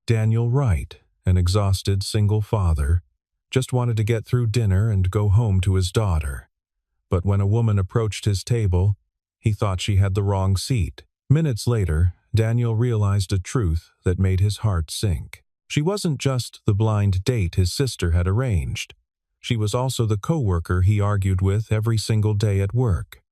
Daniel Wright, an exhausted single father, just wanted to get through dinner and go home to his daughter. But when a woman approached his table, he thought she had the wrong seat. Minutes later, Daniel realized a truth that made his heart sink. She wasn't just the blind date his sister had arranged. She was also the coworker he argued with every single day at work.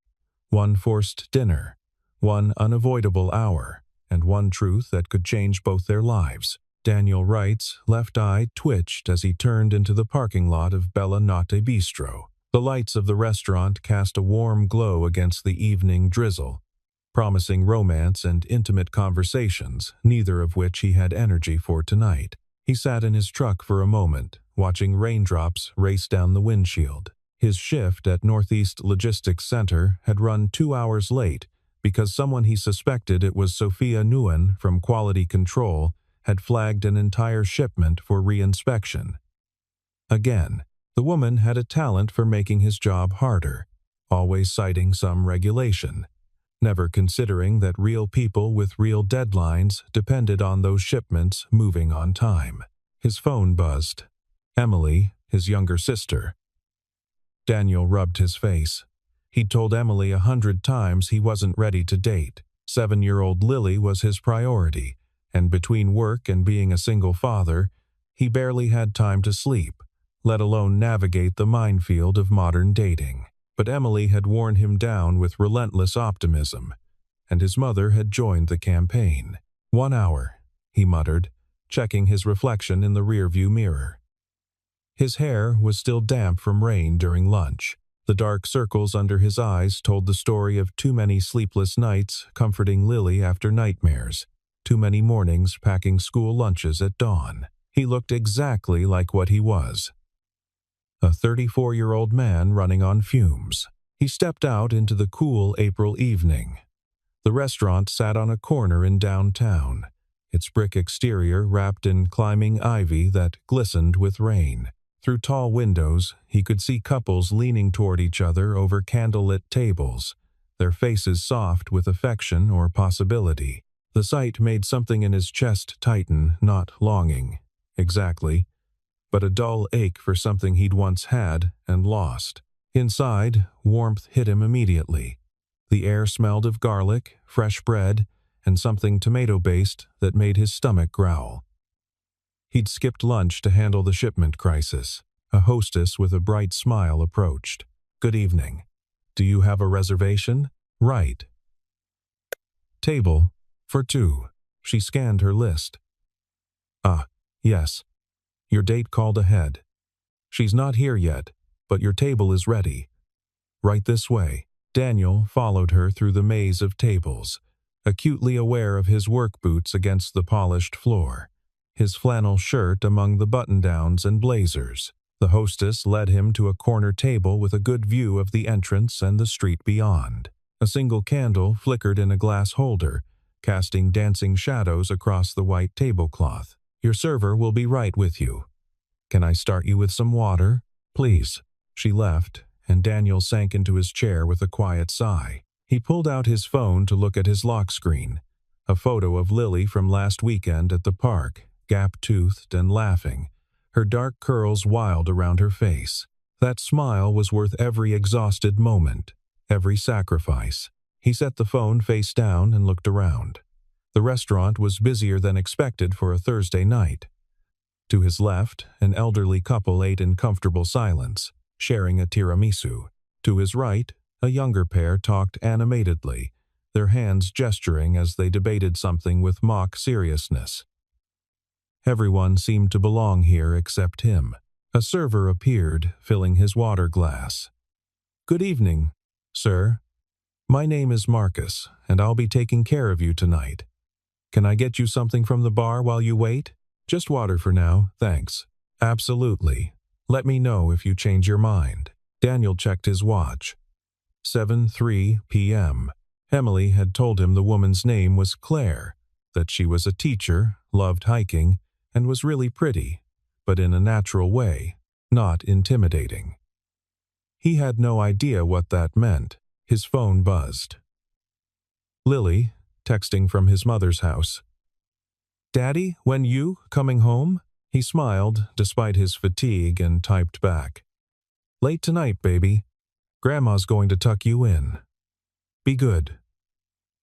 One forced dinner, one unavoidable hour, and one truth that could change both their lives. Daniel Wright's left eye twitched as he turned into the parking lot of Bella Notte Bistro. The lights of the restaurant cast a warm glow against the evening drizzle, promising romance and intimate conversations, neither of which he had energy for tonight. He sat in his truck for a moment, watching raindrops race down the windshield. His shift at Northeast Logistics Center had run 2 hours late because someone he suspected it was Sophia Nguyen from Quality Control had flagged an entire shipment for reinspection. Again, the woman had a talent for making his job harder, always citing some regulation, never considering that real people with real deadlines depended on those shipments moving on time. His phone buzzed. Emily, his younger sister. Daniel rubbed his face. He'd told Emily 100 times he wasn't ready to date. 7-year-old Lily was his priority, and between work and being a single father, he barely had time to sleep, let alone navigate the minefield of modern dating. But Emily had worn him down with relentless optimism, and his mother had joined the campaign. 1 hour, he muttered, checking his reflection in the rearview mirror. His hair was still damp from rain during lunch. The dark circles under his eyes told the story of too many sleepless nights comforting Lily after nightmares, too many mornings packing school lunches at dawn. He looked exactly like what he was. A 34-year-old man running on fumes. He stepped out into the cool April evening. The restaurant sat on a corner in downtown, its brick exterior wrapped in climbing ivy that glistened with rain. Through tall windows, he could see couples leaning toward each other over candlelit tables, their faces soft with affection or possibility. The sight made something in his chest tighten, not longing, exactly, but a dull ache for something he'd once had and lost. Inside, warmth hit him immediately. The air smelled of garlic, fresh bread, and something tomato-based that made his stomach growl. He'd skipped lunch to handle the shipment crisis. A hostess with a bright smile approached. "Good evening. Do you have a reservation?" "Right. Table for 2. She scanned her list. "Ah, yes. Your date called ahead. She's not here yet, but your table is ready. Right this way." Daniel followed her through the maze of tables, acutely aware of his work boots against the polished floor, his flannel shirt among the button-downs and blazers. The hostess led him to a corner table with a good view of the entrance and the street beyond. A single candle flickered in a glass holder, casting dancing shadows across the white tablecloth. "Your server will be right with you. Can I start you with some water?" "Please." She left, and Daniel sank into his chair with a quiet sigh. He pulled out his phone to look at his lock screen, a photo of Lily from last weekend at the park, gap-toothed and laughing, her dark curls wild around her face. That smile was worth every exhausted moment, every sacrifice. He set the phone face down and looked around. The restaurant was busier than expected for a Thursday night. To his left, an elderly couple ate in comfortable silence, sharing a tiramisu. To his right, a younger pair talked animatedly, their hands gesturing as they debated something with mock seriousness. Everyone seemed to belong here except him. A server appeared, filling his water glass. "Good evening, sir. My name is Marcus, and I'll be taking care of you tonight. Can I get you something from the bar while you wait?" "Just water for now, thanks." "Absolutely. Let me know if you change your mind." Daniel checked his watch. 7:03 p.m. Emily had told him the woman's name was Claire, that she was a teacher, loved hiking, and was really pretty, but in a natural way, not intimidating. He had no idea what that meant. His phone buzzed. Lily, texting from his mother's house. "Daddy, when you coming home?" He smiled, despite his fatigue, and typed back. "Late tonight, baby. Grandma's going to tuck you in. Be good.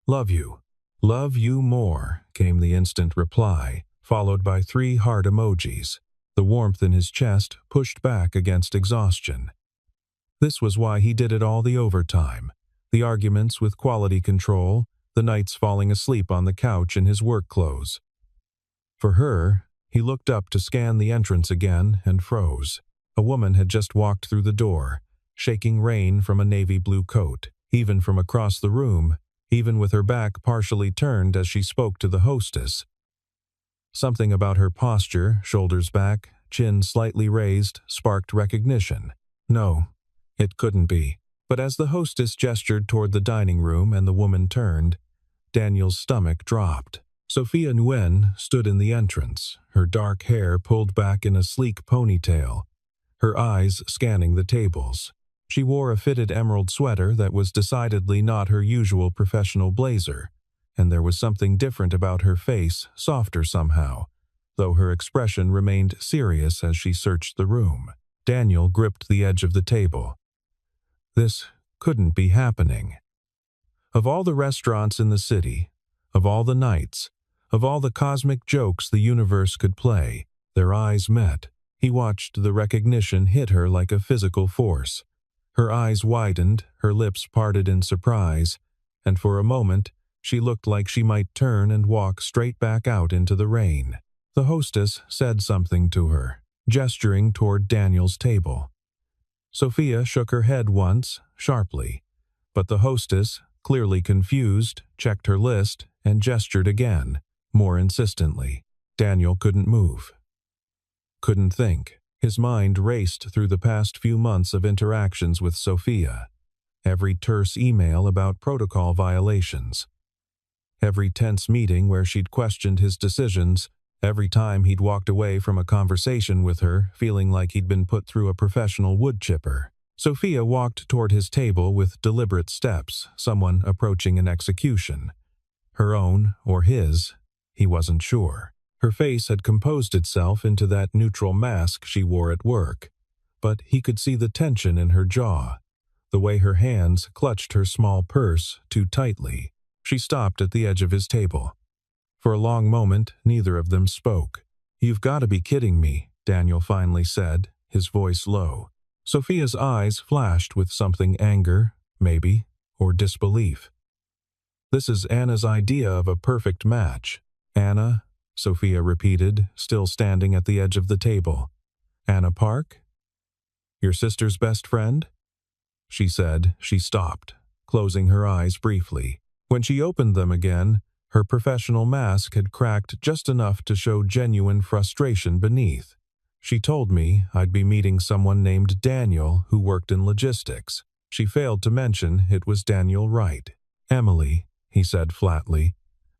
Love you." "Love you more," came the instant reply, followed by 3 heart emojis. The warmth in his chest pushed back against exhaustion. This was why he did it all: the overtime, the arguments with quality control, the nights falling asleep on the couch in his work clothes. For her, he looked up to scan the entrance again and froze. A woman had just walked through the door, shaking rain from a navy blue coat. Even from across the room, even with her back partially turned as she spoke to the hostess. Something about her posture, shoulders back, chin slightly raised, sparked recognition. No, it couldn't be. But as the hostess gestured toward the dining room and the woman turned, Daniel's stomach dropped. Sophia Nguyen stood in the entrance, her dark hair pulled back in a sleek ponytail, her eyes scanning the tables. She wore a fitted emerald sweater that was decidedly not her usual professional blazer, and there was something different about her face, softer somehow, though her expression remained serious as she searched the room. Daniel gripped the edge of the table. This couldn't be happening. Of all the restaurants in the city, of all the nights, of all the cosmic jokes the universe could play, their eyes met. He watched the recognition hit her like a physical force. Her eyes widened, her lips parted in surprise, and for a moment she looked like she might turn and walk straight back out into the rain. The hostess said something to her, gesturing toward Daniel's table. Sophia shook her head once, sharply, but the hostess, clearly confused, checked her list and gestured again, more insistently. Daniel couldn't move. Couldn't think. His mind raced through the past few months of interactions with Sophia. Every terse email about protocol violations. Every tense meeting where she'd questioned his decisions. Every time he'd walked away from a conversation with her, feeling like he'd been put through a professional wood chipper. Sophia walked toward his table with deliberate steps, someone approaching an execution. Her own or his, he wasn't sure. Her face had composed itself into that neutral mask she wore at work, but he could see the tension in her jaw, the way her hands clutched her small purse too tightly. She stopped at the edge of his table. For a long moment, neither of them spoke. "You've got to be kidding me," Daniel finally said, his voice low. Sophia's eyes flashed with something: anger, maybe, or disbelief. "This is Anna's idea of a perfect match." "Anna?" Sophia repeated, still standing at the edge of the table. "Anna Park? Your sister's best friend?" She said. She stopped, closing her eyes briefly. When she opened them again, her professional mask had cracked just enough to show genuine frustration beneath. "She told me I'd be meeting someone named Daniel who worked in logistics." She failed to mention it was Daniel Wright. "Emily," he said flatly.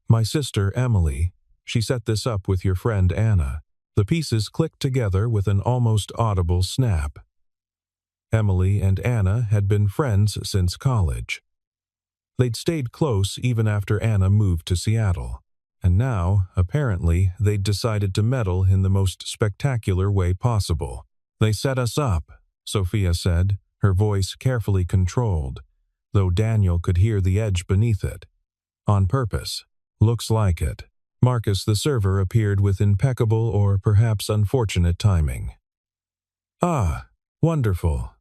"My sister Emily. She set this up with your friend Anna." The pieces clicked together with an almost audible snap. Emily and Anna had been friends since college. They'd stayed close even after Anna moved to Seattle. And now, apparently, they'd decided to meddle in the most spectacular way possible. "They set us up," Sophia said, her voice carefully controlled, though Daniel could hear the edge beneath it. "On purpose. Looks like it." Marcus, the server, appeared with impeccable or perhaps unfortunate timing. "Ah, wonderful.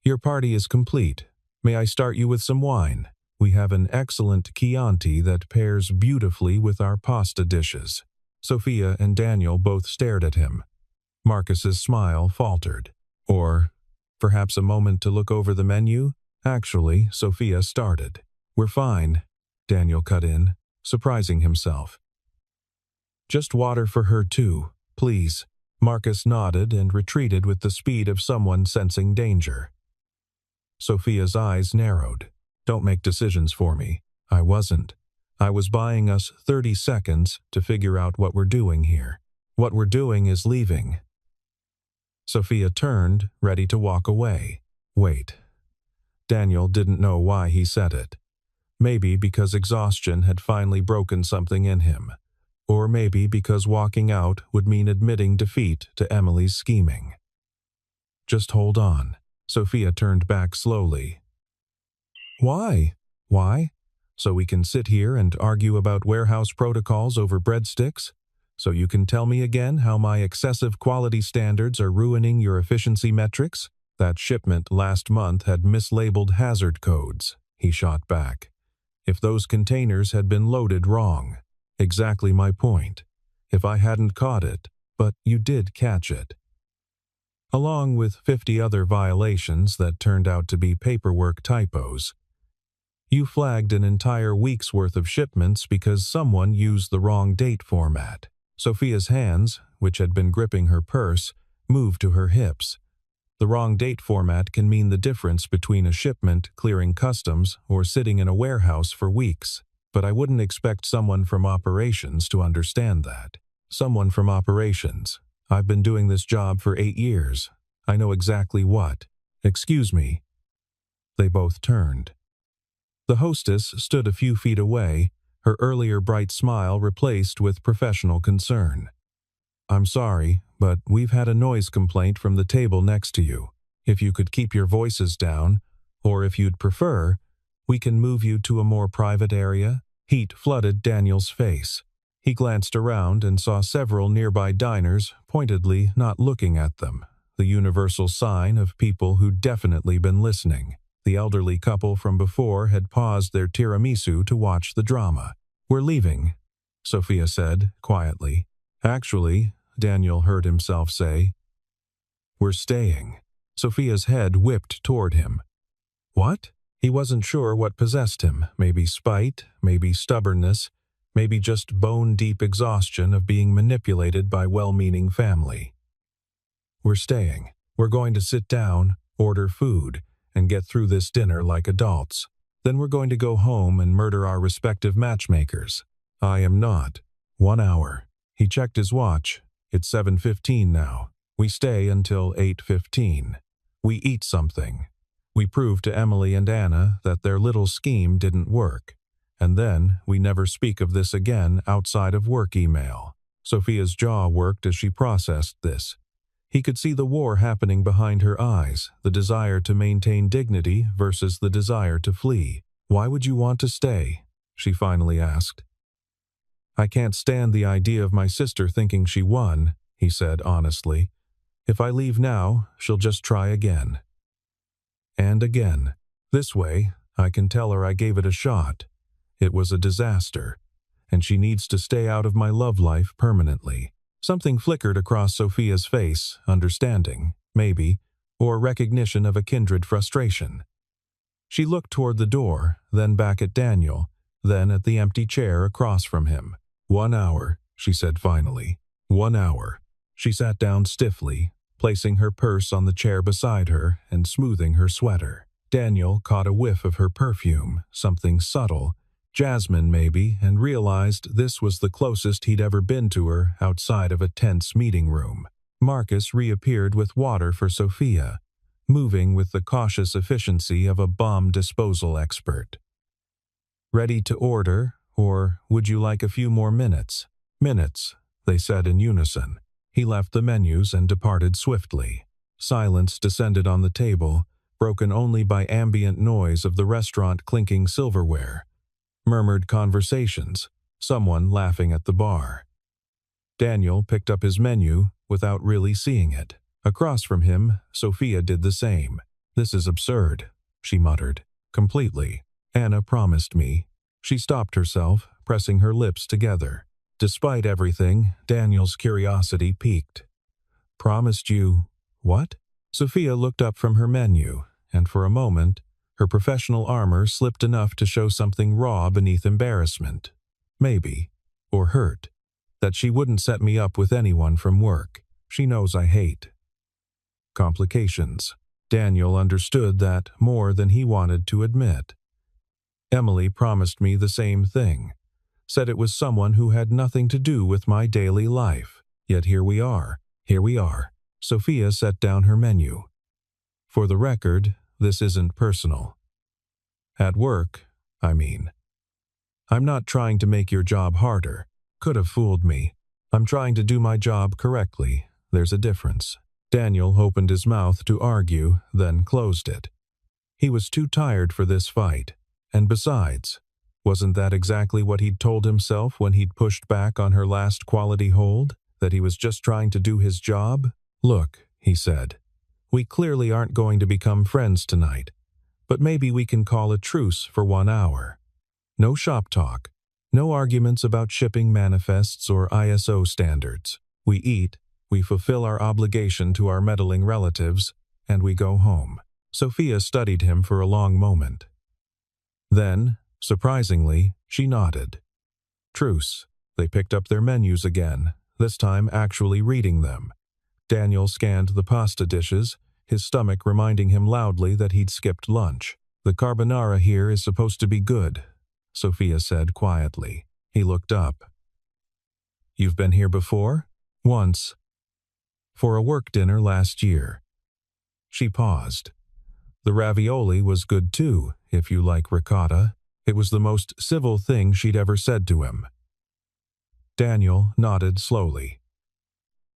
Your party is complete. May I start you with some wine? We have an excellent Chianti that pairs beautifully with our pasta dishes." Sophia and Daniel both stared at him. Marcus's smile faltered. "Or perhaps a moment to look over the menu?" Actually, Sophia started. "We're fine," Daniel cut in, surprising himself. "Just water for her too, please." Marcus nodded and retreated with the speed of someone sensing danger. Sophia's eyes narrowed. "Don't make decisions for me." "I wasn't. I was buying us 30 seconds to figure out what we're doing here. What we're doing is leaving." Sophia turned, ready to walk away. "Wait." Daniel didn't know why he said it. Maybe because exhaustion had finally broken something in him. Or maybe because walking out would mean admitting defeat to Emily's scheming. Just hold on. Sophia turned back slowly. Why? Why? So we can sit here and argue about warehouse protocols over breadsticks? So you can tell me again how my excessive quality standards are ruining your efficiency metrics? That shipment last month had mislabeled hazard codes, he shot back. If those containers had been loaded wrong. Exactly my point. If I hadn't caught it, but you did catch it. Along with 50 other violations that turned out to be paperwork typos. You flagged an entire week's worth of shipments because someone used the wrong date format. Sophia's hands, which had been gripping her purse, moved to her hips. The wrong date format can mean the difference between a shipment clearing customs or sitting in a warehouse for weeks. But I wouldn't expect someone from operations to understand that. Someone from operations. I've been doing this job for 8 years. I know exactly what. Excuse me. They both turned. The hostess stood a few feet away, her earlier bright smile replaced with professional concern. I'm sorry, but we've had a noise complaint from the table next to you. If you could keep your voices down, or if you'd prefer, we can move you to a more private area. Heat flooded Daniel's face. He glanced around and saw several nearby diners pointedly not looking at them, the universal sign of people who'd definitely been listening. The elderly couple from before had paused their tiramisu to watch the drama. We're leaving, Sophia said quietly. Actually, Daniel heard himself say. We're staying. Sophia's head whipped toward him. What? He wasn't sure what possessed him, maybe spite, maybe stubbornness, maybe just bone-deep exhaustion of being manipulated by well-meaning family. We're staying. We're going to sit down, order food, and get through this dinner like adults. Then we're going to go home and murder our respective matchmakers. I am not. 1 hour. He checked his watch. It's 7:15 now. We stay until 8:15. We eat something. We prove to Emily and Anna that their little scheme didn't work. And then we never speak of this again outside of work email. Sophia's jaw worked as she processed this. He could see the war happening behind her eyes, the desire to maintain dignity versus the desire to flee. Why would you want to stay? She finally asked. I can't stand the idea of my sister thinking she won, he said honestly. If I leave now, she'll just try again. And again. This way, I can tell her I gave it a shot. It was a disaster, and she needs to stay out of my love life permanently. Something flickered across Sophia's face, understanding, maybe, or recognition of a kindred frustration. She looked toward the door, then back at Daniel, then at the empty chair across from him. 1 hour, she said finally. 1 hour. She sat down stiffly, placing her purse on the chair beside her and smoothing her sweater. Daniel caught a whiff of her perfume, something subtle, jasmine maybe, and realized this was the closest he'd ever been to her outside of a tense meeting room. Marcus reappeared with water for Sophia, moving with the cautious efficiency of a bomb disposal expert. Ready to order, or would you like a few more minutes? Minutes, they said in unison. He left the menus and departed swiftly. Silence descended on the table, broken only by ambient noise of the restaurant clinking silverware. Murmured conversations, someone laughing at the bar. Daniel picked up his menu without really seeing it. Across from him, Sophia did the same. This is absurd, she muttered. Completely. Anna promised me. She stopped herself, pressing her lips together. Despite everything, Daniel's curiosity piqued. Promised you what? Sophia looked up from her menu, and for a moment, her professional armor slipped enough to show something raw beneath embarrassment. Maybe. Or hurt. That she wouldn't set me up with anyone from work. She knows I hate. Complications. Daniel understood that more than he wanted to admit. Emily promised me the same thing. Said it was someone who had nothing to do with my daily life. Yet here we are. Here we are. Sophia set down her menu. For the record, this isn't personal. At work, I mean. I'm not trying to make your job harder. Could have fooled me. I'm trying to do my job correctly. There's a difference. Daniel opened his mouth to argue, then closed it. He was too tired for this fight. And besides, wasn't that exactly what he'd told himself when he'd pushed back on her last quality hold? That he was just trying to do his job? Look, he said, we clearly aren't going to become friends tonight, but maybe we can call a truce for 1 hour. No shop talk, no arguments about shipping manifests or ISO standards. We eat, we fulfill our obligation to our meddling relatives, and we go home. Sophia studied him for a long moment. Then, surprisingly, she nodded. Truce. They picked up their menus again, this time actually reading them. Daniel scanned the pasta dishes, his stomach reminding him loudly that he'd skipped lunch. The carbonara here is supposed to be good, Sophia said quietly. He looked up. You've been here before? Once. For a work dinner last year. She paused. The ravioli was good too, if you like ricotta. It was the most civil thing she'd ever said to him. Daniel nodded slowly.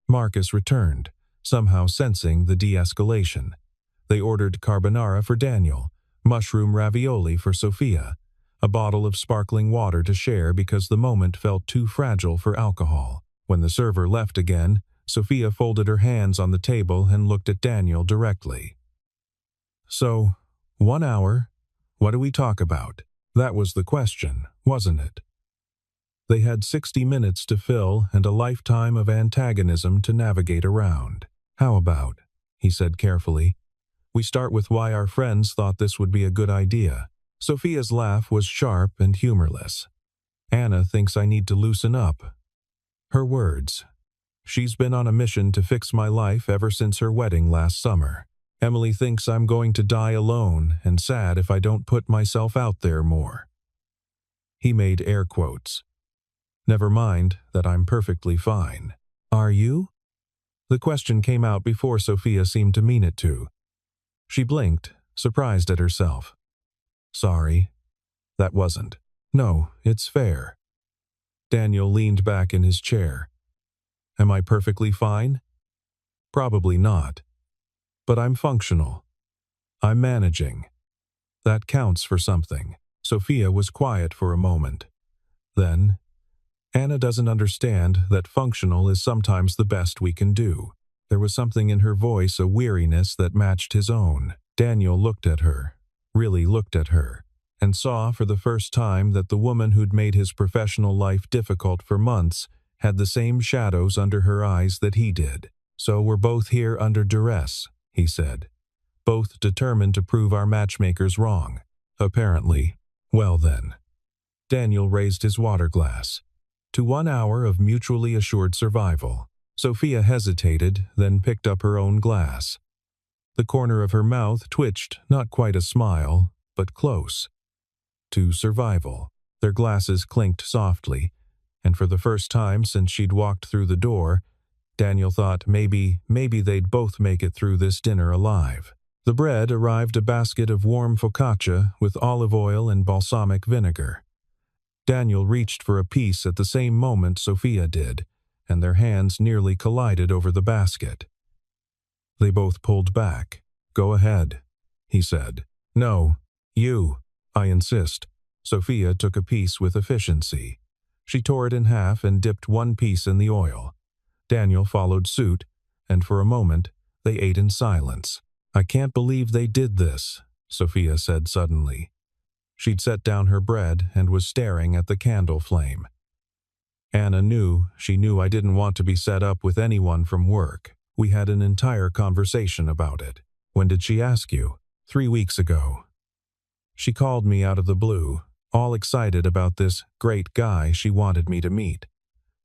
Marcus returned, somehow sensing the de-escalation. They ordered carbonara for Daniel, mushroom ravioli for Sophia, a bottle of sparkling water to share because the moment felt too fragile for alcohol. When the server left again, Sophia folded her hands on the table and looked at Daniel directly. So, 1 hour? What do we talk about? That was the question, wasn't it? They had 60 minutes to fill and a lifetime of antagonism to navigate around. How about, he said carefully, we start with why our friends thought this would be a good idea. Sophia's laugh was sharp and humorless. Anna thinks I need to loosen up. Her words. She's been on a mission to fix my life ever since her wedding last summer. Emily thinks I'm going to die alone and sad if I don't put myself out there more. He made air quotes. Never mind that I'm perfectly fine. Are you? The question came out before Sophia seemed to mean it to. She blinked, surprised at herself. Sorry. That wasn't. No, it's fair. Daniel leaned back in his chair. Am I perfectly fine? Probably not. But I'm functional. I'm managing. That counts for something. Sophia was quiet for a moment. Then, Anna doesn't understand that functional is sometimes the best we can do. There was something in her voice, a weariness that matched his own. Daniel looked at her, really looked at her, and saw for the first time that the woman who'd made his professional life difficult for months had the same shadows under her eyes that he did. So we're both here under duress, he said, both determined to prove our matchmakers wrong. Apparently. Well then. Daniel raised his water glass. To 1 hour of mutually assured survival. Sophia hesitated, then picked up her own glass. The corner of her mouth twitched, not quite a smile, but close. To survival. Their glasses clinked softly, and for the first time since she'd walked through the door, Daniel thought maybe they'd both make it through this dinner alive. The bread arrived a basket of warm focaccia with olive oil and balsamic vinegar. Daniel reached for a piece at the same moment Sophia did, and their hands nearly collided over the basket. They both pulled back. Go ahead, he said. No, you, I insist. Sophia took a piece with efficiency. She tore it in half and dipped one piece in the oil. Daniel followed suit, and for a moment, they ate in silence. I can't believe they did this, Sophia said suddenly. She'd set down her bread and was staring at the candle flame. Anna knew I didn't want to be set up with anyone from work. We had an entire conversation about it. When did she ask you? 3 weeks ago. She called me out of the blue, all excited about this great guy she wanted me to meet.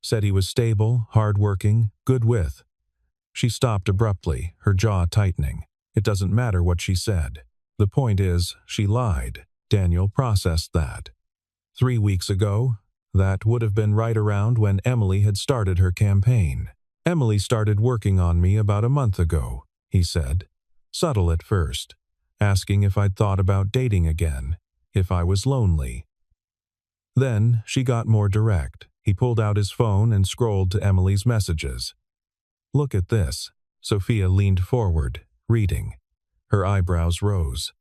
Said he was stable, hard-working, good with. She stopped abruptly, her jaw tightening. It doesn't matter what she said. The point is, she lied. Daniel processed that. 3 weeks ago, that would have been right around when Emily had started her campaign. Emily started working on me about a month ago, he said. Subtle at first, asking if I'd thought about dating again, if I was lonely. Then she got more direct. He pulled out his phone and scrolled to Emily's messages. "Look at this." Sophia leaned forward, reading. Her eyebrows rose.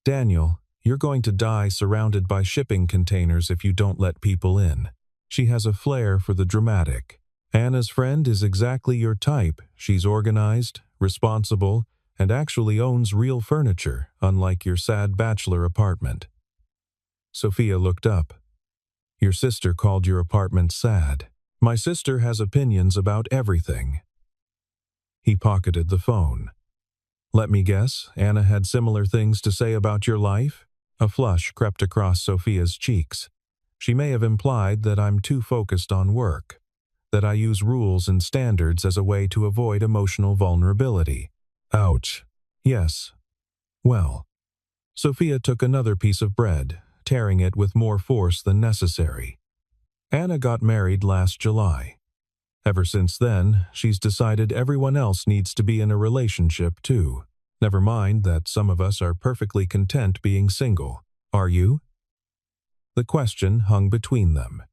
"Daniel, you're going to die surrounded by shipping containers if you don't let people in." She has a flair for the dramatic. Anna's friend is exactly your type. She's organized, responsible, and actually owns real furniture, unlike your sad bachelor apartment. Sophia looked up. "Your sister called your apartment sad. My sister has opinions about everything." He pocketed the phone. "Let me guess, Anna had similar things to say about your life?" A flush crept across Sophia's cheeks. She may have implied that I'm too focused on work, that I use rules and standards as a way to avoid emotional vulnerability. Ouch. Yes. Well. Sophia took another piece of bread, tearing it with more force than necessary. Anna got married last July. Ever since then, she's decided everyone else needs to be in a relationship too. Never mind that some of us are perfectly content being single. Are you? The question hung between them.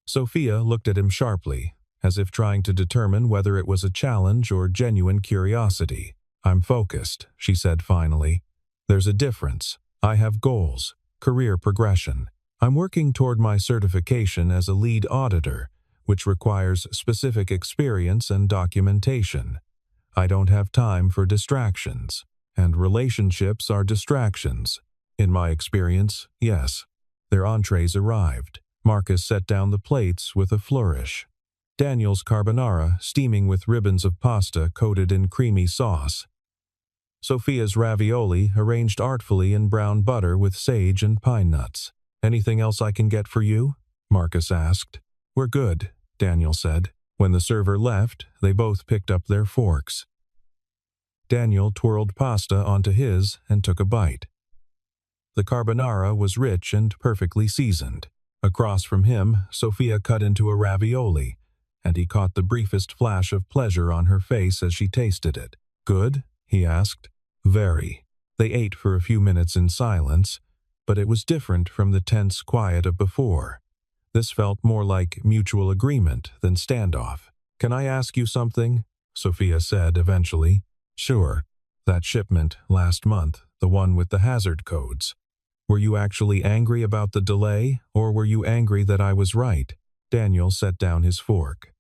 Sophia looked at him sharply, as if trying to determine whether it was a challenge or genuine curiosity. "I'm focused," she said finally. "There's a difference. I have goals, career progression. I'm working toward my certification as a lead auditor, which requires specific experience and documentation. I don't have time for distractions, and relationships are distractions. In my experience, yes." Their entrees arrived. Marcus set down the plates with a flourish. Daniel's carbonara steaming with ribbons of pasta coated in creamy sauce. Sophia's ravioli arranged artfully in brown butter with sage and pine nuts. "Anything else I can get for you?" Marcus asked. "We're good," Daniel said. When the server left, they both picked up their forks. Daniel twirled pasta onto his and took a bite. The carbonara was rich and perfectly seasoned. Across from him, Sophia cut into a ravioli, and he caught the briefest flash of pleasure on her face as she tasted it. "Good?" he asked. "Very." They ate for a few minutes in silence, but it was different from the tense quiet of before. This felt more like mutual agreement than standoff. "Can I ask you something?" Sophia said eventually. "Sure. That shipment last month, the one with the hazard codes. Were you actually angry about the delay, or were you angry that I was right?" Daniel set down his fork.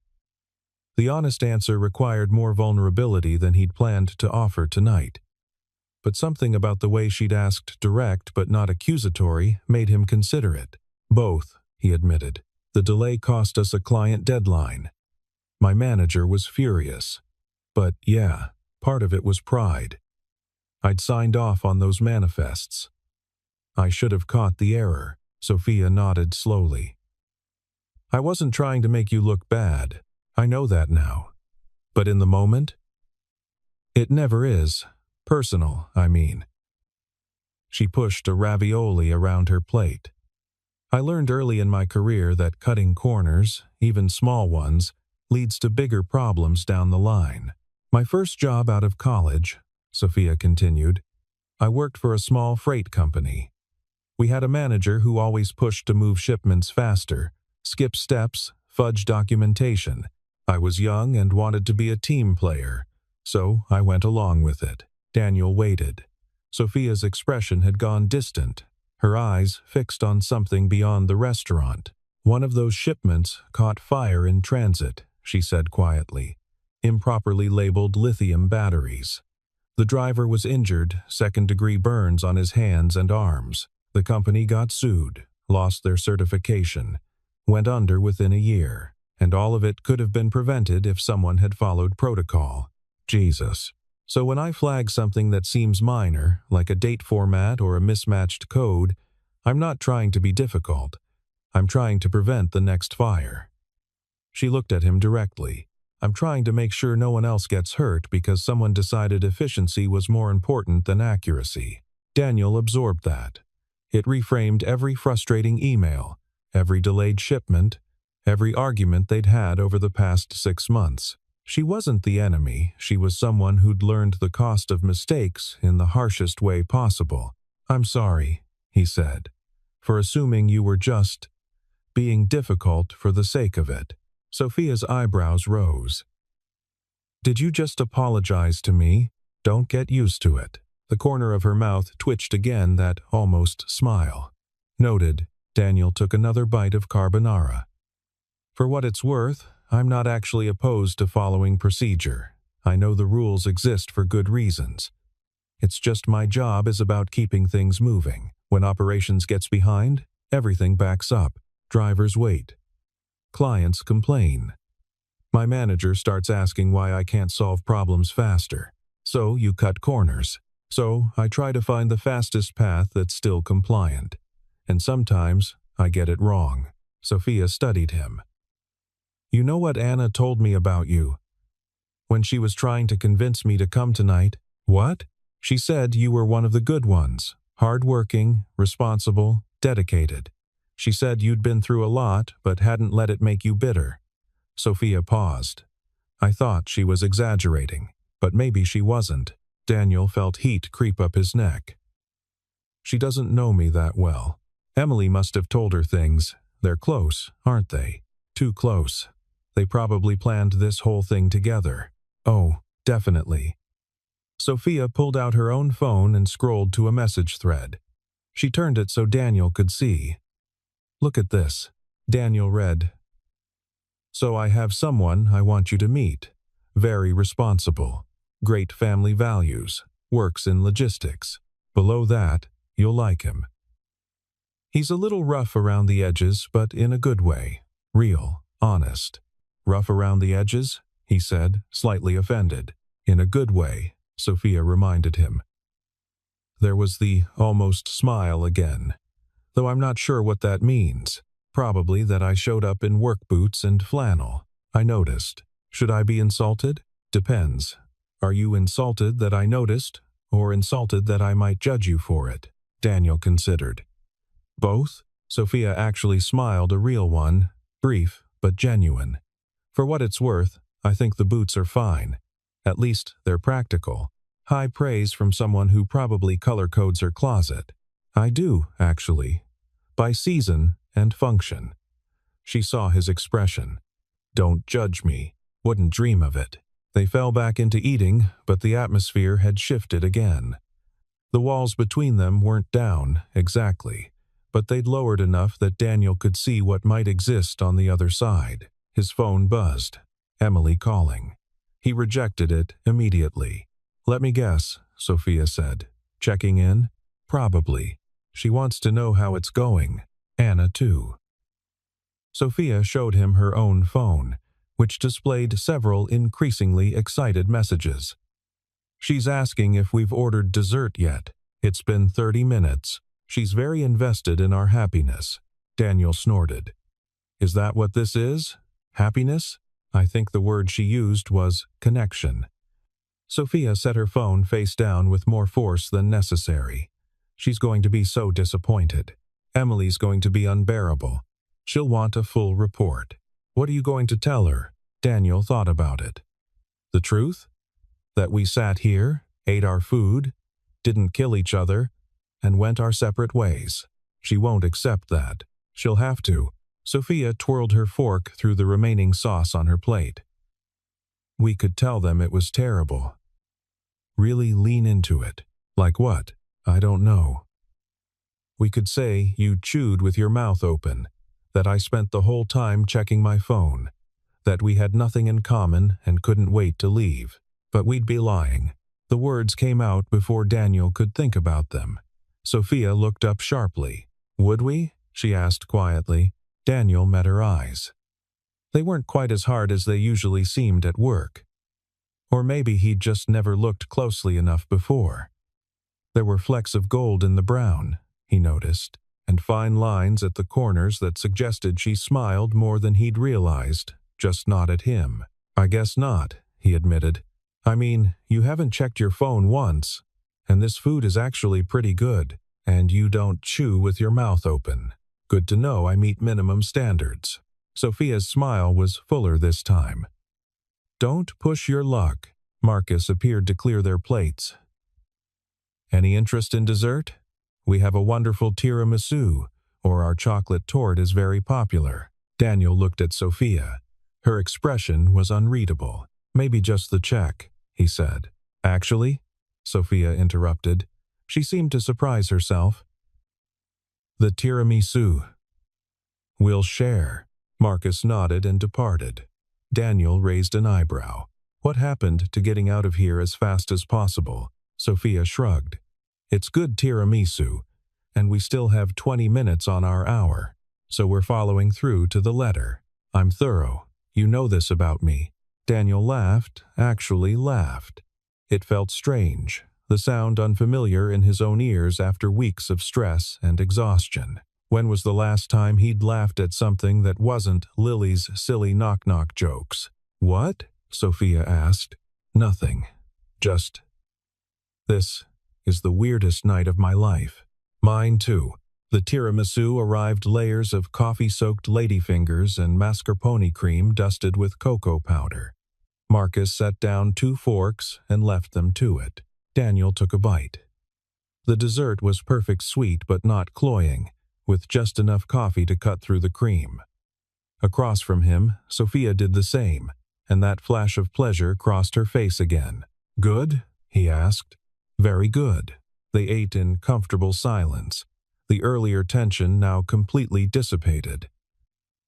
The honest answer required more vulnerability than he'd planned to offer tonight. But something about the way she'd asked direct but not accusatory made him consider it. "Both," he admitted. "The delay cost us a client deadline. My manager was furious. But yeah, part of it was pride. I'd signed off on those manifests. I should have caught the error." Sophia nodded slowly. "I wasn't trying to make you look bad. I know that now. But in the moment? It never is. Personal, I mean." She pushed a ravioli around her plate. "I learned early in my career that cutting corners, even small ones, leads to bigger problems down the line. My first job out of college," Sophia continued, "I worked for a small freight company. We had a manager who always pushed to move shipments faster, skip steps, fudge documentation. I was young and wanted to be a team player, so I went along with it." Daniel waited. Sophia's expression had gone distant, her eyes fixed on something beyond the restaurant. "One of those shipments caught fire in transit," she said quietly. "Improperly labeled lithium batteries. The driver was injured, second-degree burns on his hands and arms. The company got sued, lost their certification, went under within a year, and all of it could have been prevented if someone had followed protocol. Jesus. So when I flag something that seems minor, like a date format or a mismatched code, I'm not trying to be difficult. I'm trying to prevent the next fire." She looked at him directly. "I'm trying to make sure no one else gets hurt because someone decided efficiency was more important than accuracy." Daniel absorbed that. It reframed every frustrating email, every delayed shipment, every argument they'd had over the past 6 months. She wasn't the enemy, she was someone who'd learned the cost of mistakes in the harshest way possible. "I'm sorry," he said, "for assuming you were just being difficult for the sake of it. Sophia's eyebrows rose. Did you just apologize to me? Don't get used to it. The corner of her mouth twitched again, that almost smile. Noted. Daniel took another bite of carbonara. For what it's worth, I'm not actually opposed to following procedure. I know the rules exist for good reasons. It's just my job is about keeping things moving. When operations gets behind, everything backs up. Drivers wait. Clients complain. My manager starts asking why I can't solve problems faster. So you cut corners. So I try to find the fastest path that's still compliant. And sometimes I get it wrong. Sophia studied him. You know what Anna told me about you? When she was trying to convince me to come tonight. What? She said you were one of the good ones. Hard-working, responsible, dedicated. She said you'd been through a lot, but hadn't let it make you bitter. Sophia paused. I thought she was exaggerating, but maybe she wasn't. Daniel felt heat creep up his neck. She doesn't know me that well. Emily must have told her things. They're close, aren't they? Too close. They probably planned this whole thing together. Oh, definitely. Sophia pulled out her own phone and scrolled to a message thread. She turned it so Daniel could see. Look at this. Daniel read. So I have someone I want you to meet. Very responsible. Great family values. Works in logistics. Below that, you'll like him. He's a little rough around the edges, but in a good way. Real, honest. Rough around the edges? He said, slightly offended. In a good way, Sophia reminded him. There was the almost smile again. Though I'm not sure what that means. Probably that I showed up in work boots and flannel. I noticed. Should I be insulted? Depends. Are you insulted that I noticed, or insulted that I might judge you for it? Daniel considered. Both? Sophia actually smiled, a real one, brief but genuine. For what it's worth, I think the boots are fine. At least they're practical. High praise from someone who probably color codes her closet. I do, actually. By season and function. She saw his expression. Don't judge me. Wouldn't dream of it. They fell back into eating, but the atmosphere had shifted again. The walls between them weren't down, exactly, but they'd lowered enough that Daniel could see what might exist on the other side. His phone buzzed. Emily calling. He rejected it immediately. Let me guess, Sophia said. Checking in? Probably. She wants to know how it's going. Anna, too. Sophia showed him her own phone, which displayed several increasingly excited messages. She's asking if we've ordered dessert yet. It's been 30 minutes. She's very invested in our happiness. Daniel snorted. Is that what this is? Happiness? I think the word she used was connection. Sophia set her phone face down with more force than necessary. She's going to be so disappointed. Emily's going to be unbearable. She'll want a full report. What are you going to tell her? Daniel thought about it. The truth? That we sat here, ate our food, didn't kill each other, and went our separate ways. She won't accept that. She'll have to. Sophia twirled her fork through the remaining sauce on her plate. We could tell them it was terrible. Really lean into it. Like what? I don't know. We could say you chewed with your mouth open, that I spent the whole time checking my phone, that we had nothing in common and couldn't wait to leave. But we'd be lying. The words came out before Daniel could think about them. Sophia looked up sharply. Would we? She asked quietly. Daniel met her eyes. They weren't quite as hard as they usually seemed at work. Or maybe he'd just never looked closely enough before. There were flecks of gold in the brown, he noticed, and fine lines at the corners that suggested she smiled more than he'd realized, just not at him. I guess not, he admitted. I mean, you haven't checked your phone once, and this food is actually pretty good, and you don't chew with your mouth open. Good to know I meet minimum standards. Sophia's smile was fuller this time. Don't push your luck. Marcus appeared to clear their plates. Any interest in dessert? We have a wonderful tiramisu, or our chocolate torte is very popular. Daniel looked at Sophia. Her expression was unreadable. Maybe just the check, he said. Actually, Sophia interrupted. She seemed to surprise herself. The tiramisu. We'll share. Marcus nodded and departed. Daniel raised an eyebrow. What happened to getting out of here as fast as possible? Sophia shrugged. It's good tiramisu, and we still have 20 minutes on our hour, so we're following through to the letter. I'm thorough. You know this about me. Daniel laughed, actually laughed. It felt strange, the sound unfamiliar in his own ears after weeks of stress and exhaustion. When was the last time he'd laughed at something that wasn't Lily's silly knock-knock jokes? What? Sophia asked. Nothing. Just, this is the weirdest night of my life. Mine too. The tiramisu arrived layers of coffee-soaked ladyfingers and mascarpone cream dusted with cocoa powder. Marcus set down 2 forks and left them to it. Daniel took a bite. The dessert was perfect sweet but not cloying, with just enough coffee to cut through the cream. Across from him, Sophia did the same, and that flash of pleasure crossed her face again. Good? He asked. Very good. They ate in comfortable silence, the earlier tension now completely dissipated.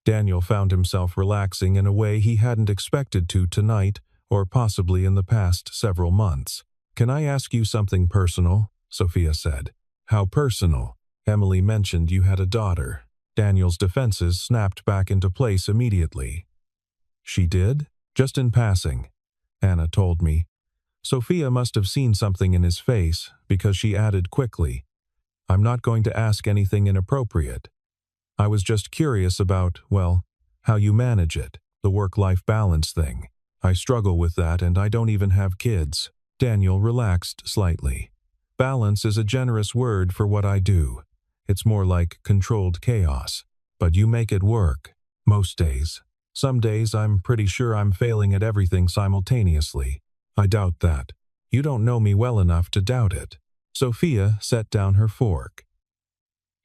Daniel found himself relaxing in a way he hadn't expected to tonight or possibly in the past several months. Can I ask you something personal? Sophia said. How personal? Emily mentioned you had a daughter. Daniel's defenses snapped back into place immediately. She did? Just in passing. Anna told me. Sophia must have seen something in his face because she added quickly, I'm not going to ask anything inappropriate. I was just curious about, well, how you manage it, the work-life balance thing. I struggle with that and I don't even have kids. Daniel relaxed slightly. Balance is a generous word for what I do. It's more like controlled chaos. But you make it work. Most days. Some days I'm pretty sure I'm failing at everything simultaneously. I doubt that. You don't know me well enough to doubt it. Sophia set down her fork.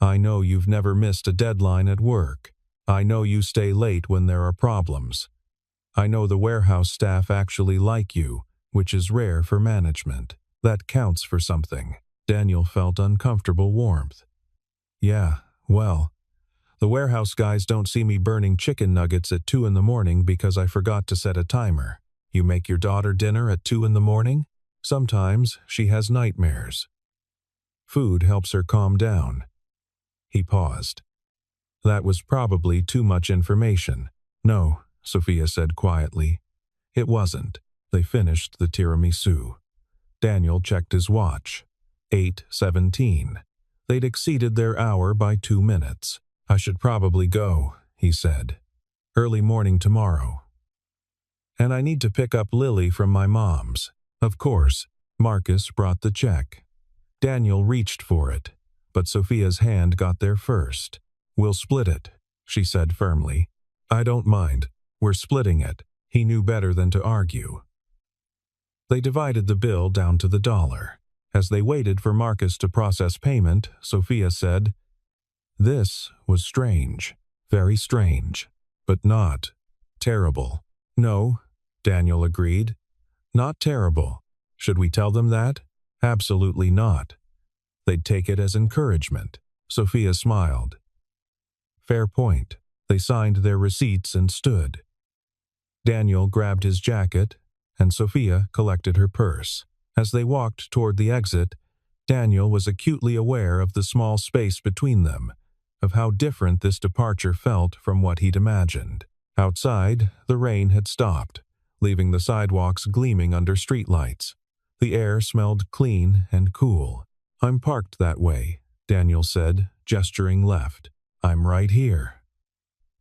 I know you've never missed a deadline at work. I know you stay late when there are problems. I know the warehouse staff actually like you, which is rare for management. That counts for something. Daniel felt uncomfortable warmth. Yeah, well, the warehouse guys don't see me burning chicken nuggets at 2 in the morning because I forgot to set a timer. You make your daughter dinner at 2 in the morning? Sometimes she has nightmares. Food helps her calm down. He paused. That was probably too much information. No, Sophia said quietly. It wasn't. They finished the tiramisu. Daniel checked his watch. 8:17. They'd exceeded their hour by 2 minutes. I should probably go, he said. Early morning tomorrow. And I need to pick up Lily from my mom's. Of course. Marcus brought the check. Daniel reached for it, but Sophia's hand got there first. We'll split it, she said firmly. I don't mind. We're splitting it. He knew better than to argue. They divided the bill down to the dollar. As they waited for Marcus to process payment, Sophia said, This was strange. Very strange. But not terrible. No, Daniel agreed. Not terrible. Should we tell them that? Absolutely not. They'd take it as encouragement. Sophia smiled. Fair point. They signed their receipts and stood. Daniel grabbed his jacket, and Sophia collected her purse. As they walked toward the exit, Daniel was acutely aware of the small space between them, of how different this departure felt from what he'd imagined. Outside, the rain had stopped, leaving the sidewalks gleaming under streetlights. The air smelled clean and cool. I'm parked that way, Daniel said, gesturing left. I'm right here.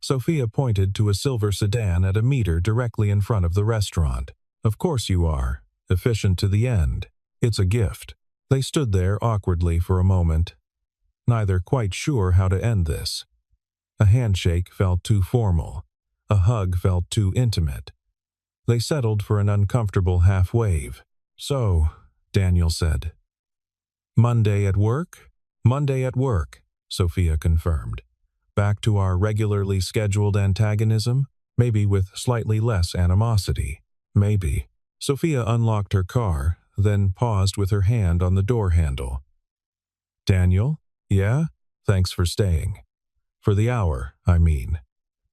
Sophia pointed to a silver sedan at a meter directly in front of the restaurant. Of course you are. Efficient to the end. It's a gift. They stood there awkwardly for a moment, neither quite sure how to end this. A handshake felt too formal. A hug felt too intimate. They settled for an uncomfortable half-wave. So, Daniel said. Monday at work? Monday at work. Sophia confirmed. Back to our regularly scheduled antagonism, maybe with slightly less animosity. Maybe. Sophia unlocked her car, then paused with her hand on the door handle. Daniel? Yeah? Thanks for staying. For the hour, I mean.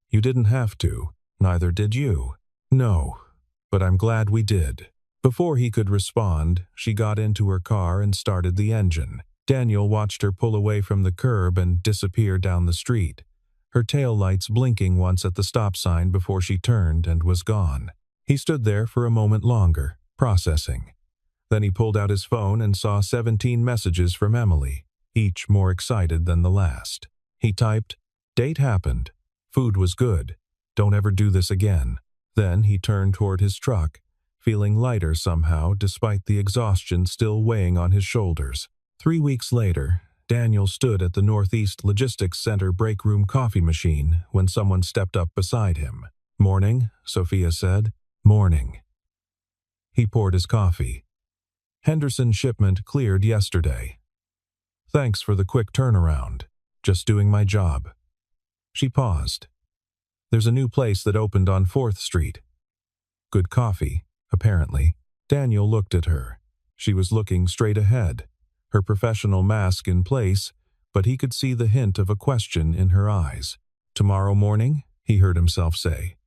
You didn't have to, neither did you. No, but I'm glad we did. Before he could respond, she got into her car and started the engine. Daniel watched her pull away from the curb and disappear down the street, her taillights blinking once at the stop sign before she turned and was gone. He stood there for a moment longer, processing. Then he pulled out his phone and saw 17 messages from Emily, each more excited than the last. He typed, "Date happened. Food was good. Don't ever do this again." Then he turned toward his truck, feeling lighter somehow despite the exhaustion still weighing on his shoulders. 3 weeks later, Daniel stood at the Northeast Logistics Center break room coffee machine when someone stepped up beside him. "Morning," Sophia said. "Morning." He poured his coffee. "Henderson shipment cleared yesterday. Thanks for the quick turnaround. Just doing my job." She paused. "There's a new place that opened on 4th Street. Good coffee, apparently." Daniel looked at her. She was looking straight ahead, her professional mask in place, but he could see the hint of a question in her eyes. "Tomorrow morning?" he heard himself say.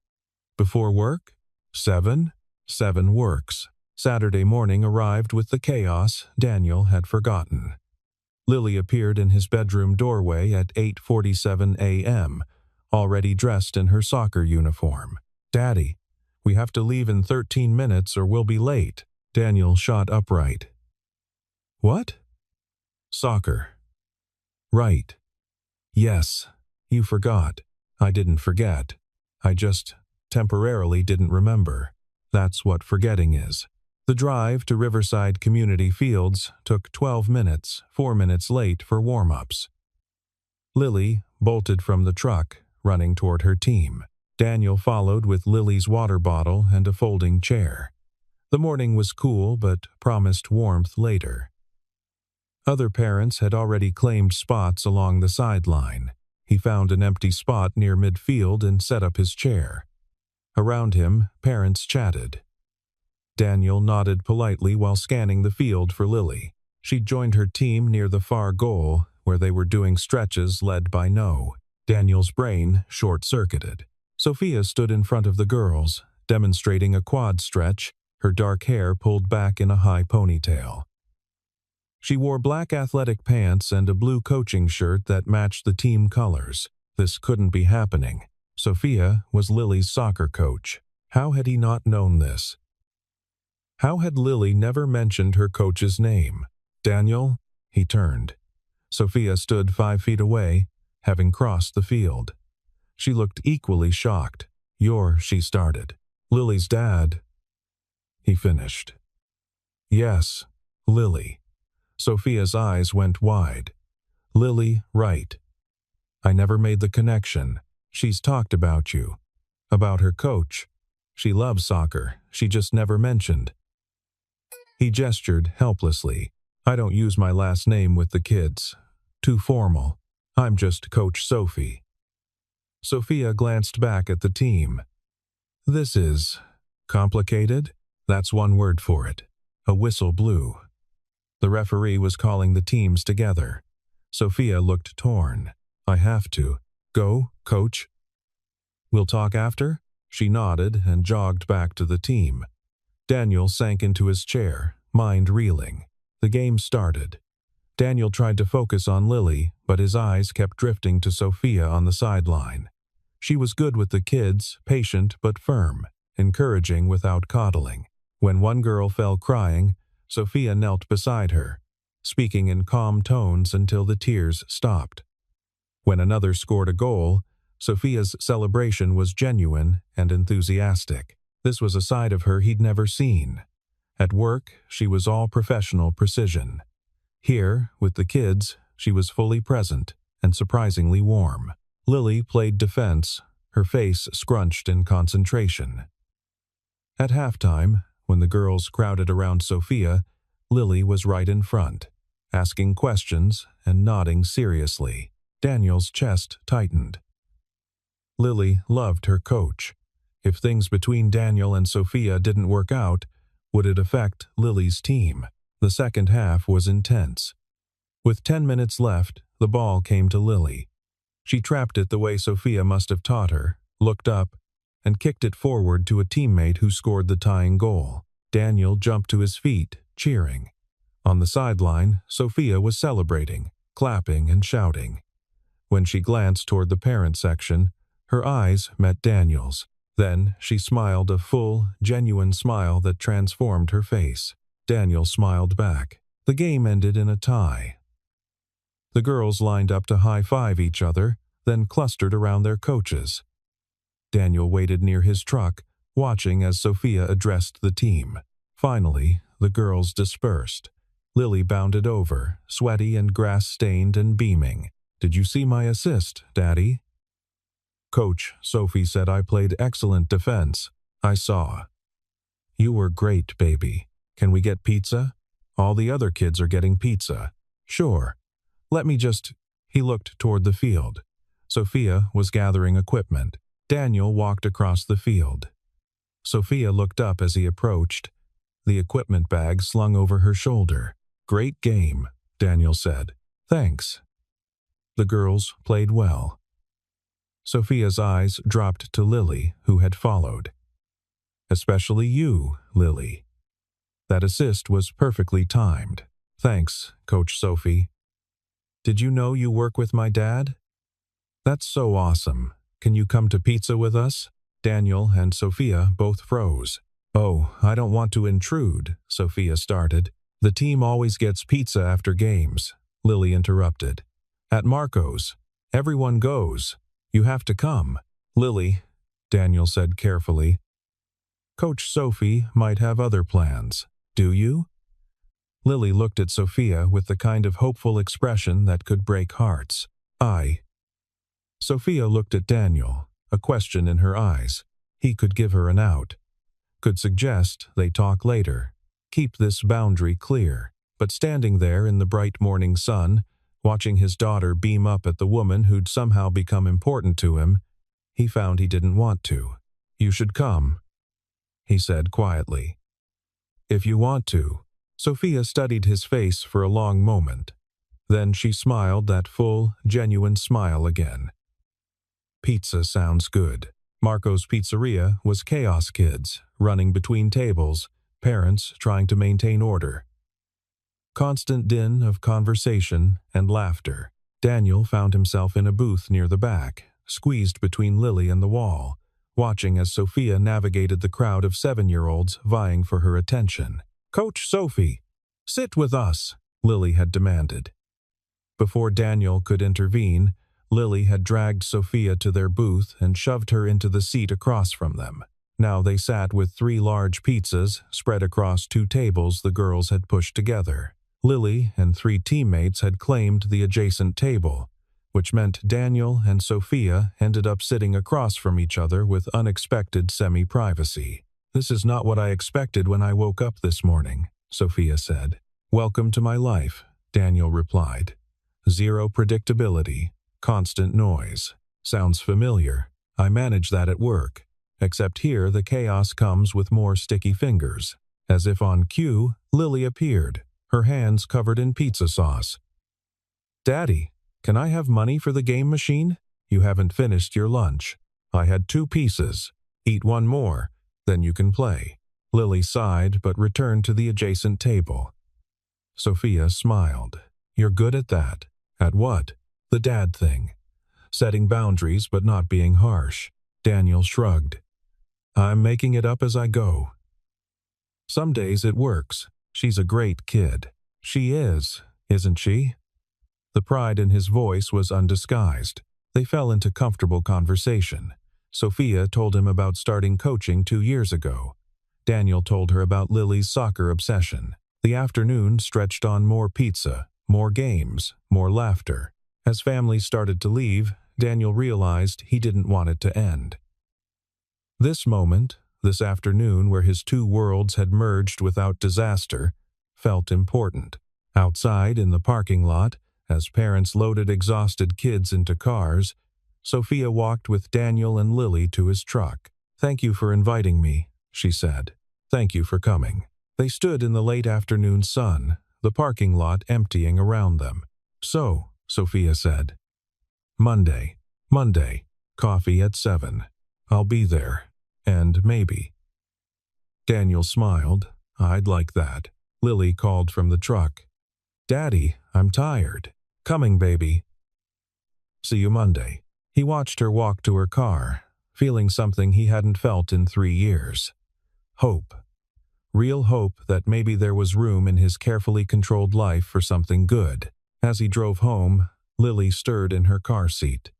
"Before work? 7? 7 works." Saturday morning arrived with the chaos Daniel had forgotten. Lily appeared in his bedroom doorway at 8:47 a.m., already dressed in her soccer uniform. "Daddy, we have to leave in 13 minutes or we'll be late." Daniel shot upright. "What?" "Soccer." "Right. Yes, you forgot." "I didn't forget. I just temporarily didn't remember. That's what forgetting is." The drive to Riverside Community Fields took 12 minutes, 4 minutes late for warm-ups. Lily bolted from the truck, running toward her team. Daniel followed with Lily's water bottle and a folding chair. The morning was cool but promised warmth later. Other parents had already claimed spots along the sideline. He found an empty spot near midfield and set up his chair. Around him, parents chatted. Daniel nodded politely while scanning the field for Lily. She joined her team near the far goal, where they were doing stretches led by No. Daniel's brain short-circuited. Sophia stood in front of the girls, demonstrating a quad stretch, her dark hair pulled back in a high ponytail. She wore black athletic pants and a blue coaching shirt that matched the team colors. This couldn't be happening. Sophia was Lily's soccer coach. How had he not known this? How had Lily never mentioned her coach's name? "Daniel?" He turned. Sophia stood 5 feet away, having crossed the field. She looked equally shocked. "You're," she started. "Lily's dad." He finished. "Yes, Lily." Sophia's eyes went wide. "Lily, right. I never made the connection. She's talked about you. About her coach. She loves soccer. She just never mentioned." He gestured helplessly. "I don't use my last name with the kids. Too formal. I'm just Coach Sophie." Sophia glanced back at the team. "This is complicated?" That's one word for it. A whistle blew. The referee was calling the teams together. Sophia looked torn. "I have to. Go, coach." "We'll talk after?" She nodded and jogged back to the team. Daniel sank into his chair, mind reeling. The game started. Daniel tried to focus on Lily, but his eyes kept drifting to Sophia on the sideline. She was good with the kids, patient but firm, encouraging without coddling. When one girl fell crying, Sophia knelt beside her, speaking in calm tones until the tears stopped. When another scored a goal, Sophia's celebration was genuine and enthusiastic. This was a side of her he'd never seen. At work, she was all professional precision. Here, with the kids, she was fully present and surprisingly warm. Lily played defense, her face scrunched in concentration. At halftime, when the girls crowded around Sophia, Lily was right in front, asking questions and nodding seriously. Daniel's chest tightened. Lily loved her coach. If things between Daniel and Sophia didn't work out, would it affect Lily's team? The second half was intense. With 10 minutes left, the ball came to Lily. She trapped it the way Sophia must have taught her, looked up, and kicked it forward to a teammate who scored the tying goal. Daniel jumped to his feet, cheering. On the sideline, Sophia was celebrating, clapping and shouting. When she glanced toward the parent section, her eyes met Daniel's. Then she smiled, a full, genuine smile that transformed her face. Daniel smiled back. The game ended in a tie. The girls lined up to high-five each other, then clustered around their coaches. Daniel waited near his truck, watching as Sophia addressed the team. Finally, the girls dispersed. Lily bounded over, sweaty and grass-stained and beaming. "Did you see my assist, Daddy?" "Coach," Sophie said, "I played excellent defense." "I saw." "You were great, baby. Can we get pizza? All the other kids are getting pizza." "Sure. Let me just—" He looked toward the field. Sophia was gathering equipment. Daniel walked across the field. Sophia looked up as he approached, the equipment bag slung over her shoulder. "Great game," Daniel said. "Thanks." The girls played well. Sophia's eyes dropped to Lily, who had followed. "Especially you, Lily. That assist was perfectly timed." "Thanks, Coach Sophie." "Did you know you work with my dad?" "That's so awesome. Can you come to pizza with us?" Daniel and Sophia both froze. "Oh, I don't want to intrude," Sophia started. "The team always gets pizza after games," Lily interrupted. "At Marco's. Everyone goes. You have to come." "Lily," Daniel said carefully, "Coach Sophie might have other plans. Do you?" Lily looked at Sophia with the kind of hopeful expression that could break hearts. "I." Sophia looked at Daniel, a question in her eyes. He could give her an out. Could suggest they talk later. Keep this boundary clear. But standing there in the bright morning sun, watching his daughter beam up at the woman who'd somehow become important to him, he found he didn't want to. "You should come," he said quietly. "If you want to." Sophia studied his face for a long moment. Then she smiled that full, genuine smile again. "Pizza sounds good." Marco's Pizzeria was chaos kids, running between tables, parents trying to maintain order. Constant din of conversation and laughter. Daniel found himself in a booth near the back, squeezed between Lily and the wall, watching as Sophia navigated the crowd of 7-year-olds vying for her attention. "Coach Sophie, sit with us," Lily had demanded. Before Daniel could intervene, Lily had dragged Sophia to their booth and shoved her into the seat across from them. Now they sat with 3 large pizzas spread across 2 tables the girls had pushed together. Lily and 3 teammates had claimed the adjacent table, which meant Daniel and Sophia ended up sitting across from each other with unexpected semi-privacy. "This is not what I expected when I woke up this morning," Sophia said. "Welcome to my life," Daniel replied. "Zero predictability. Constant noise. Sounds familiar. I manage that at work. Except here the chaos comes with more sticky fingers." As if on cue, Lily appeared, her hands covered in pizza sauce. "Daddy, can I have money for the game machine? You haven't finished your lunch. I had 2 pieces. Eat 1 more, then you can play." Lily sighed but returned to the adjacent table. Sophia smiled. "You're good at that." "At what?" "The dad thing. Setting boundaries but not being harsh." Daniel shrugged. "I'm making it up as I go. Some days it works. She's a great kid." "She is, isn't she?" The pride in his voice was undisguised. They fell into comfortable conversation. Sophia told him about starting coaching 2 years ago. Daniel told her about Lily's soccer obsession. The afternoon stretched on more pizza, more games, more laughter. As families started to leave, Daniel realized he didn't want it to end. This moment, this afternoon where his 2 worlds had merged without disaster, felt important. Outside in the parking lot, As parents loaded exhausted kids into cars, Sophia walked with Daniel and Lily to his truck. "Thank you for inviting me," she said. "Thank you for coming." They stood in the late afternoon sun, the parking lot emptying around them. "So," Sophia said. Monday, coffee at 7. I'll be there. And maybe." Daniel smiled. "I'd like that." Lily called from the truck. "Daddy, I'm tired." "Coming, baby." "See you Monday." He watched her walk to her car, feeling something he hadn't felt in 3 years. Hope. Real hope that maybe there was room in his carefully controlled life for something good. As he drove home, Lily stirred in her car seat.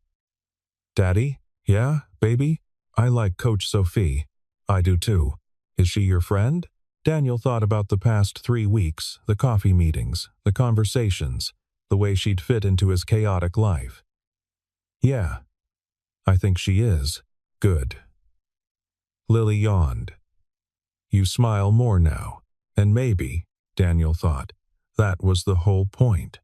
"Daddy? Yeah, baby? I like Coach Sophie." "I do too. Is she your friend?" Daniel thought about the past 3 weeks, the coffee meetings, the conversations, the way she'd fit into his chaotic life. "Yeah, I think she is." "Good." Lily yawned. "You smile more now. And maybe," Daniel thought, "that was the whole point."